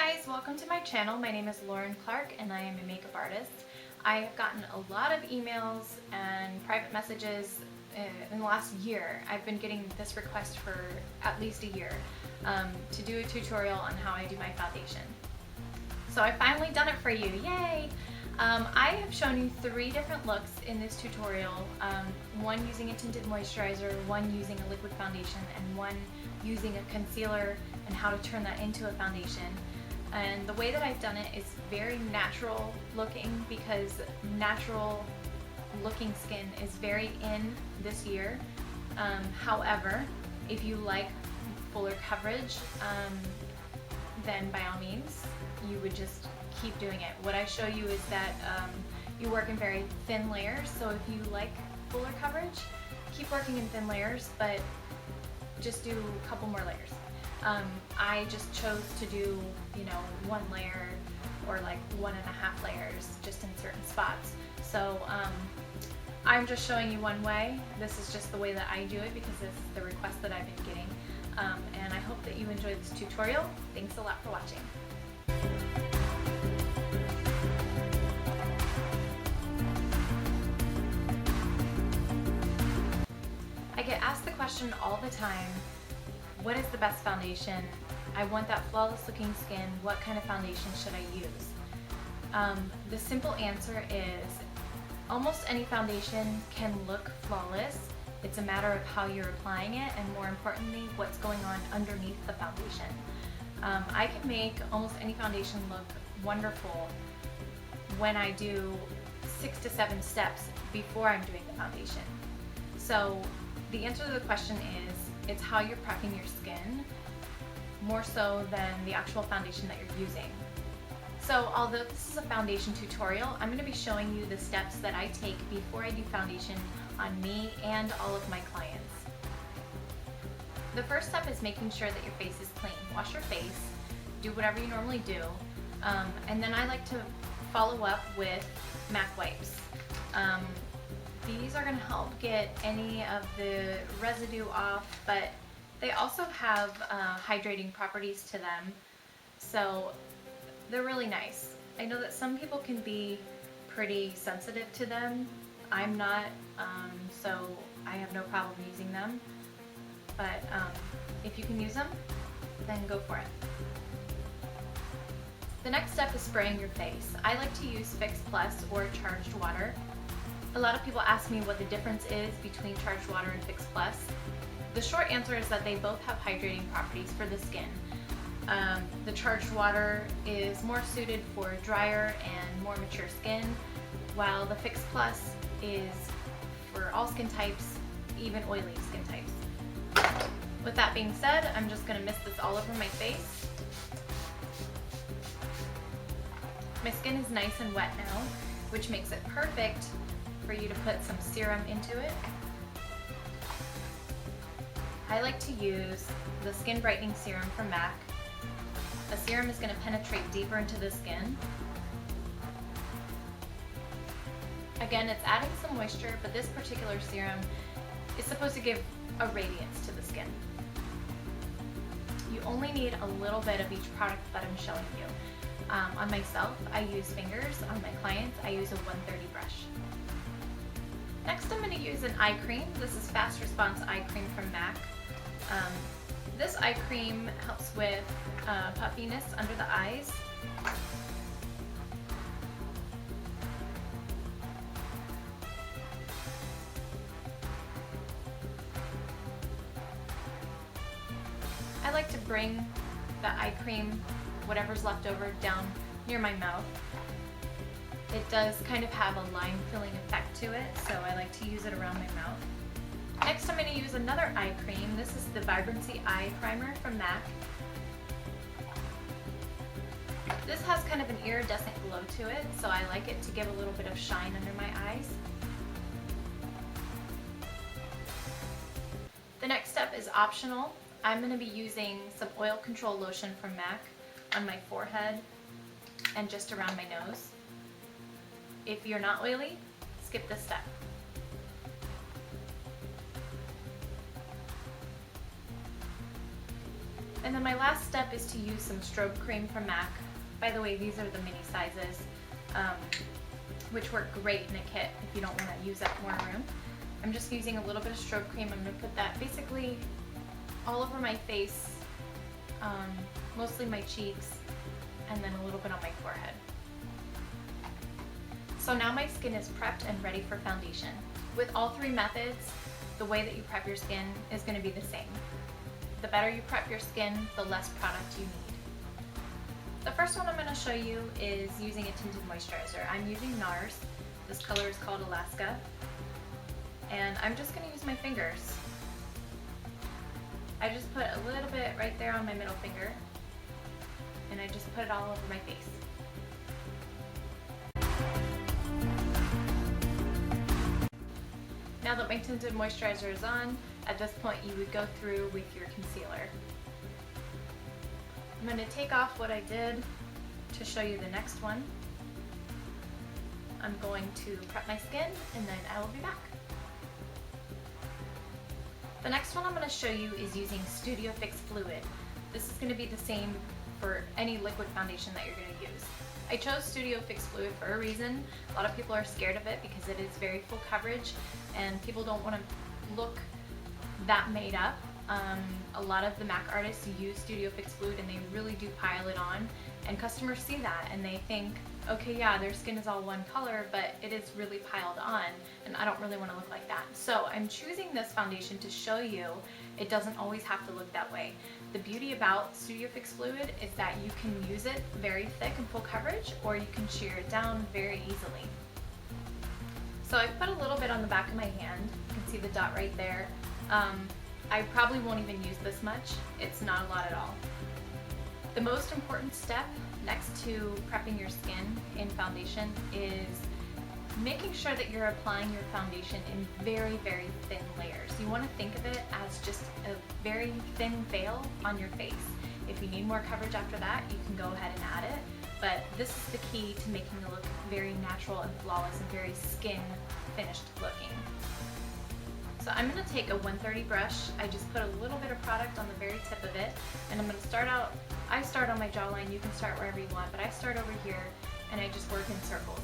guys, welcome to my channel. My name is Lauren Clark and I am a makeup artist. I have gotten a lot of emails and private messages in the last year. I've been getting this request for at least a year to do a tutorial on how I do my foundation. So I've finally done it for you, yay! I have shown you 3 different looks in this tutorial, one using a tinted moisturizer, one using a liquid foundation, and one using a concealer and how to turn that into a foundation. And the way that I've done it is very natural looking because natural looking skin is very in this year. However, if you like fuller coverage, then by all means you would just keep doing it. What I show you is that you work in very thin layers, so if you like fuller coverage, keep working in thin layers, but just do a couple more layers. I just chose to do, 1 layer or like 1.5 layers just in certain spots. So I'm just showing you one way. This is just the way that I do it because this is the request that I've been getting. And I hope that you enjoyed this tutorial. Thanks a lot for watching. I get asked the question all the time, what is the best foundation? I want that flawless looking skin. What kind of foundation should I use? The simple answer is almost any foundation can look flawless. It's a matter of how you're applying it and, more importantly, what's going on underneath the foundation. I can make almost any foundation look wonderful when I do 6 to 7 steps before I'm doing the foundation. So the answer to the question is, it's how you're prepping your skin more so than the actual foundation that you're using. So although this is a foundation tutorial, I'm going to be showing you the steps that I take before I do foundation on me and all of my clients. The first step is making sure that your face is clean. Wash your face, do whatever you normally do, and then I like to follow up with MAC wipes. These are going to help get any of the residue off, but they also have hydrating properties to them, so they're really nice. I know that some people can be pretty sensitive to them. I'm not, so I have no problem using them, but if you can use them, then go for it. The next step is spraying your face. I like to use Fix Plus or charged water. A lot of people ask me what the difference is between charged water and Fix Plus. The short answer is that they both have hydrating properties for the skin. The charged water is more suited for drier and more mature skin, while the Fix Plus is for all skin types, even oily skin types. With that being said, I'm just going to mist this all over my face. My skin is nice and wet now, which makes it perfect for you to put some serum into it. I like to use the Skin Brightening Serum from MAC. The serum is going to penetrate deeper into the skin. Again, it's adding some moisture, but this particular serum is supposed to give a radiance to the skin. You only need a little bit of each product that I'm showing you. On myself, I use fingers. On my clients, I use a 130 brush. Next, I'm going to use an eye cream. This is Fast Response Eye Cream from MAC. This eye cream helps with puffiness under the eyes. I like to bring the eye cream, whatever's left over, down near my mouth. It does kind of have a line filling effect to it, so I like to use it around my mouth. Next, I'm going to use another eye cream. This is the Vibrancy Eye Primer from MAC. This has kind of an iridescent glow to it, so I like it to give a little bit of shine under my eyes. The next step is optional. I'm going to be using some oil control lotion from MAC on my forehead and just around my nose. If you're not oily, skip this step. And then my last step is to use some strobe cream from MAC. By the way, these are the mini sizes, which work great in a kit if you don't want to use up more room. I'm just using a little bit of strobe cream. I'm going to put that basically all over my face, mostly my cheeks, and then a little bit on my forehead. So now my skin is prepped and ready for foundation. With all three methods, the way that you prep your skin is going to be the same. The better you prep your skin, the less product you need. The first one I'm going to show you is using a tinted moisturizer. I'm using NARS. This color is called Alaska. And I'm just going to use my fingers. I just put a little bit right there on my middle finger, and I just put it all over my face. Now that my tinted moisturizer is on, at this point you would go through with your concealer. I'm going to take off what I did to show you the next one. I'm going to prep my skin and then I will be back. The next one I'm going to show you is using Studio Fix Fluid. This is going to be the same for any liquid foundation that you're going to use. I chose Studio Fix Fluid for a reason. A lot of people are scared of it because it is very full coverage and people don't want to look that made up. A lot of the MAC artists use Studio Fix Fluid and they really do pile it on, and customers see that and they think, okay, yeah, their skin is all one color, but it is really piled on and I don't really want to look like that. So I'm choosing this foundation to show you it doesn't always have to look that way. The beauty about Studio Fix Fluid is that you can use it very thick and full coverage, or you can shear it down very easily. So I've put a little bit on the back of my hand. You can see the dot right there. I probably won't even use this much. It's not a lot at all. The most important step next to prepping your skin in foundation is making sure that you're applying your foundation in very, very thin layers. You want to think of it as just a very thin veil on your face. If you need more coverage after that, you can go ahead and add it, but this is the key to making it look very natural and flawless and very skin finished looking. So I'm going to take a 130 brush. I just put a little bit of product on the very tip of it, and I'm going to start out, I start on my jawline, you can start wherever you want, but I start over here and I just work in circles.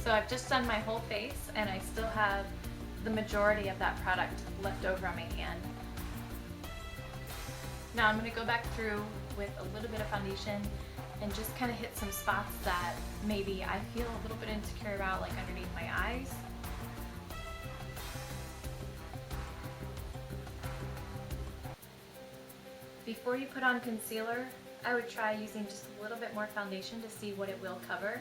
So I've just done my whole face and I still have the majority of that product left over on my hand. Now I'm going to go back through with a little bit of foundation and just kind of hit some spots that maybe I feel a little bit insecure about, like underneath my eyes. Before you put on concealer, I would try using just a little bit more foundation to see what it will cover,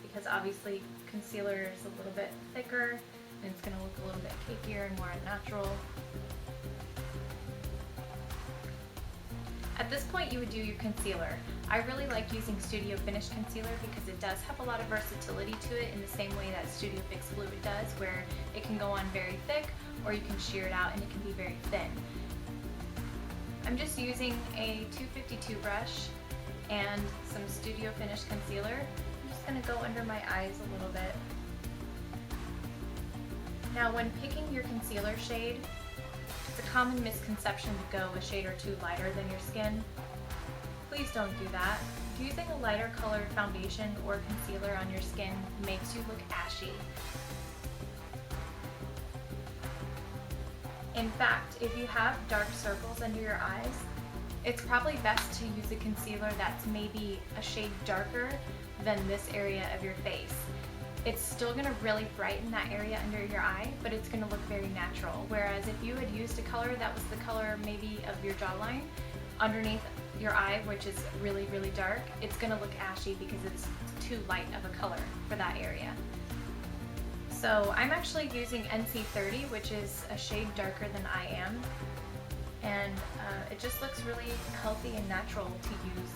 because obviously concealer is a little bit thicker and it's going to look a little bit cakier and more unnatural. At this point you would do your concealer. I really like using Studio Finish Concealer because it does have a lot of versatility to it in the same way that Studio Fix Fluid does, where it can go on very thick or you can shear it out and it can be very thin. I'm just using a 252 brush and some Studio Finish Concealer. I'm just going to go under my eyes a little bit. Now when picking your concealer shade, it's a common misconception to go a shade or two lighter than your skin. Please don't do that. Using a lighter colored foundation or concealer on your skin makes you look ashy. In fact, if you have dark circles under your eyes, it's probably best to use a concealer that's maybe a shade darker than this area of your face. It's still going to really brighten that area under your eye, but it's going to look very natural. Whereas if you had used a color that was the color maybe of your jawline, underneath your eye, which is really, really dark, it's going to look ashy because it's too light of a color for that area. So I'm actually using NC30, which is a shade darker than I am, and it just looks really healthy and natural to use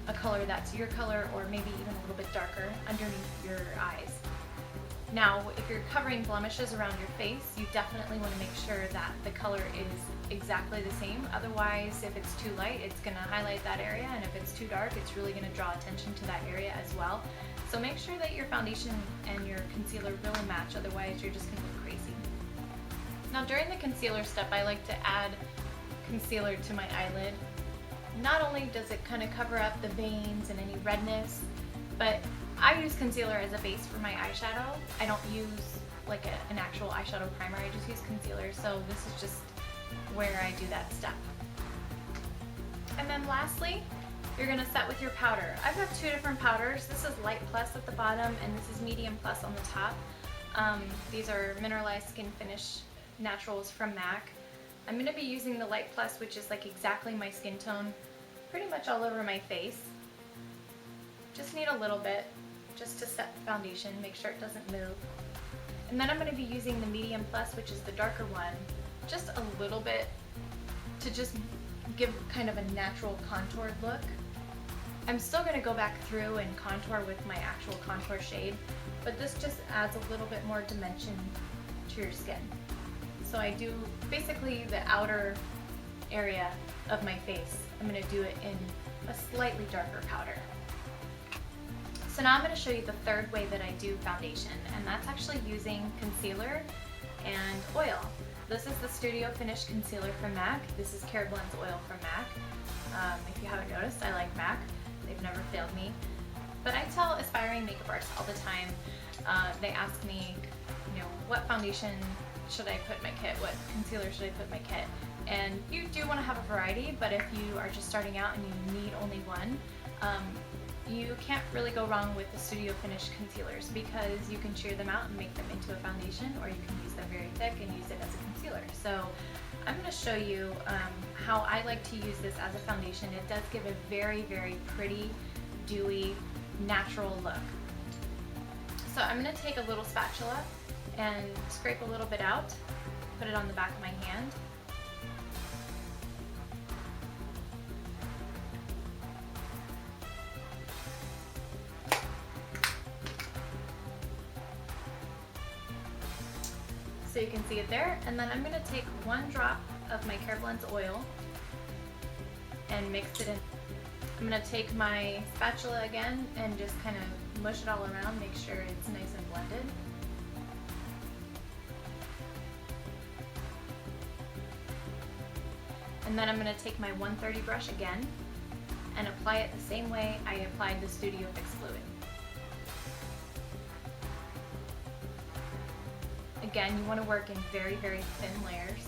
a color that's your color or maybe even a little bit darker underneath your eyes. Now, if you're covering blemishes around your face, you definitely want to make sure that the color is exactly the same. Otherwise, if it's too light, it's going to highlight that area, and if it's too dark, it's really going to draw attention to that area as well. So make sure that your foundation and your concealer really match, otherwise you're just going to look crazy. Now, during the concealer step, I like to add concealer to my eyelid. Not only does it kind of cover up the veins and any redness, but I use concealer as a base for my eyeshadow. I don't use like an actual eyeshadow primer, I just use concealer, so this is just where I do that step. And then lastly, you're going to set with your powder. I've got two different powders. This is Light Plus at the bottom, and this is Medium Plus on the top. These are Mineralized Skin Finish Naturals from MAC. I'm going to be using the Light Plus, which is like exactly my skin tone, pretty much all over my face. Just need a little bit, just to set the foundation, make sure it doesn't move. And then I'm going to be using the Medium Plus, which is the darker one, just a little bit to just give kind of a natural contoured look. I'm still going to go back through and contour with my actual contour shade, but this just adds a little bit more dimension to your skin. So I do basically the outer area of my face. I'm going to do it in a slightly darker powder. So now I'm going to show you the third way that I do foundation, and that's actually using concealer and oil. This is the Studio Finish Concealer from MAC. This is Care Blends Oil from MAC. If you haven't noticed, I like MAC. They've never failed me. But I tell aspiring makeup artists all the time, they ask me, what foundation should I put in my kit? What concealer should I put in my kit? And you do want to have a variety, but if you are just starting out and you need only one, you can't really go wrong with the Studio Finish concealers because you can shear them out and make them into a foundation, or you can use them very thick and use it as a concealer. So I'm going to show you how I like to use this as a foundation. It does give a very, very pretty, dewy, natural look. So I'm going to take a little spatula and scrape a little bit out, put it on the back of my hand. So you can see it there, and then I'm going to take one drop of my Care Blends oil and mix it in. I'm going to take my spatula again and just kind of mush it all around, make sure it's nice and blended. And then I'm going to take my 130 brush again and apply it the same way I applied the Studio Fix fluid. Again, you want to work in very, very thin layers.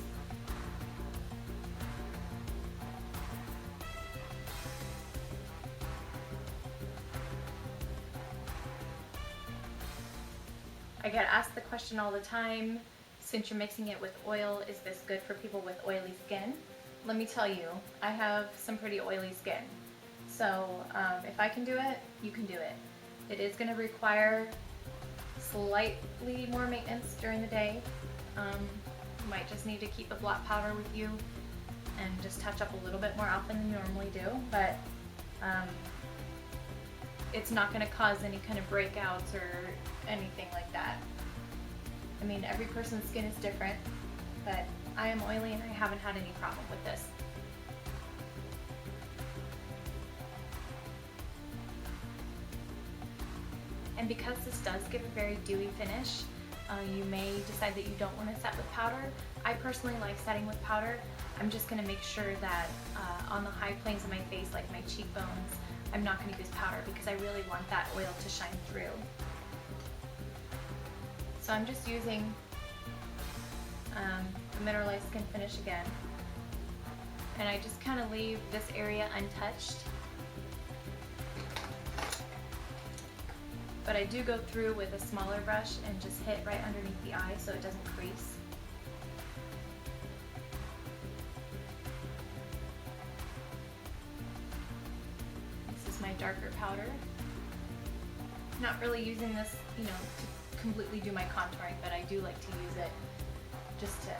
I get asked the question all the time, since you're mixing it with oil, is this good for people with oily skin? Let me tell you, I have some pretty oily skin. So if I can do it, you can do it. It is going to require slightly more maintenance during the day. You might just need to keep a blot powder with you and just touch up a little bit more often than you normally do, but it's not going to cause any kind of breakouts or anything like that. I mean, every person's skin is different, but I am oily and I haven't had any problem with this. And because this does give a very dewy finish, you may decide that you don't want to set with powder. I personally like setting with powder. I'm just going to make sure that on the high planes of my face, like my cheekbones, I'm not going to use powder because I really want that oil to shine through. So I'm just using the Mineralized Skin Finish again. And I just kind of leave this area untouched. But I do go through with a smaller brush and just hit right underneath the eye so it doesn't crease. This is my darker powder. Not really using this, to completely do my contouring, but I do like to use it just to,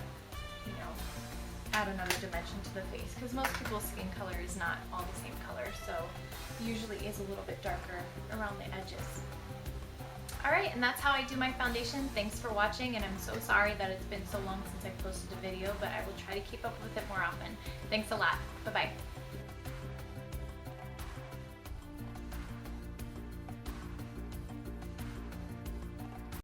add another dimension to the face, because most people's skin color is not all the same color, so usually is a little bit darker around the edges. Alright, and that's how I do my foundation. Thanks for watching, and I'm so sorry that it's been so long since I posted a video, but I will try to keep up with it more often. Thanks a lot. Bye-bye.